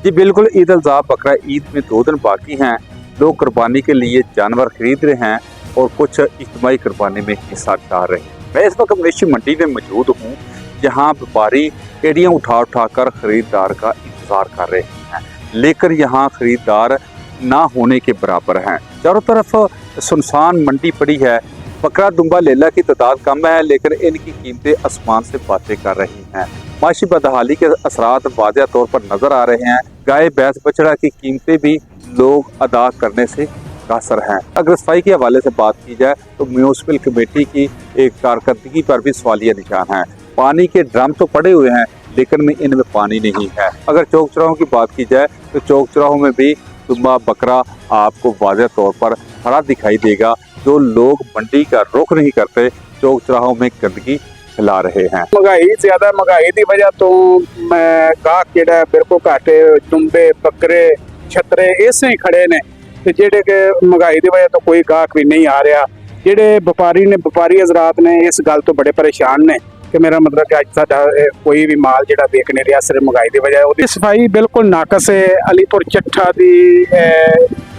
जी बिल्कुल, ईद अल अज़हा बकरा ईद में 2 दिन बाकी हैं। लोग कुर्बानी के लिए जानवर खरीद रहे हैं और कुछ इज्तिमाई कुर्बानी में हिस्सा डाल रहे हैं। मैं इस वक्त मवेशी मंडी में मौजूद हूँ, जहाँ व्यापारी एड़ियाँ उठा उठा कर खरीदार का इंतज़ार कर रहे हैं, लेकर यहाँ खरीदार ना होने के बराबर हैं। चारों तरफ सुनसान मंडी पड़ी है। बकरा दुम्बा लेला की तादाद कम है, लेकिन इनकी कीमतें आसमान से बातें कर रही हैं। माशी बदहाली के असरात वाज़ेह तौर पर नजर आ रहे हैं। गाय भैंस बछड़ा की कीमतें भी लोग अदा करने से कासर हैं। अगर सफाई के हवाले से बात की जाए तो म्यूनसिपल कमेटी की एक कारकर्दगी पर भी सवालिया निशान है। पानी के ड्रम तो पड़े हुए हैं, लेकिन इनमें पानी नहीं है। अगर चौक चौराहों की बात की जाए तो चौक चौराहों में भी दुम्बा बकरा आपको वाज़ेह तौर पर खड़ा दिखाई देगा। जो लोग मंडी का रुख नहीं करते, चौक चौराहों में गंदगी फैला रहे हैं। महंगाई ज्यादा, महंगाई की वजह तो गाहक जेड़ा बिल्कुल घट, दुम्बे बकरे छतरे इसे ही खड़े ने, जेडे कि महंगाई की वजह तो कोई गाहक भी नहीं आ रहा। जेडे व्यापारी हजरात ने इस गल तो बड़े परेशान ने कि मेरा मतलब कि अज साडा कोई भी माल जेड़ा बेच नहीं रहा, सिर्फ महंगाई की वजह। उसकी सफाई बिल्कुल नाकस है। अलीपुर चट्ठा की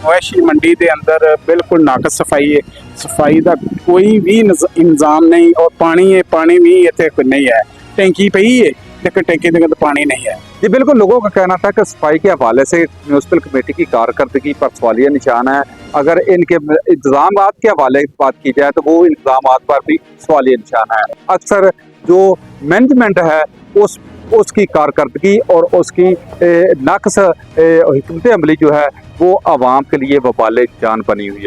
मवेशी मंडी के अंदर बिल्कुल नाकस सफाई है। सफाई का कोई भी इंतजाम नहीं, और पानी भी इतने नहीं है। टैंकी पई है, लेकिन टैंकी के अंदर पानी नहीं है। जी बिल्कुल, लोगों का कहना था कि सफाई के हवाले से म्यूनसिपल कमेटी की कारकर्दगी पर सवालिया निशान है। अगर इनके इंतजाम के हवाले की बात की जाए तो वो इंतजाम पर भी सवालिया निशान है। अक्सर जो मैनेजमेंट है उसकी कारकर्दगी और उसकी नक्स हिकमत अमली जो है वो आवाम के लिए वबाल जान बनी हुई है।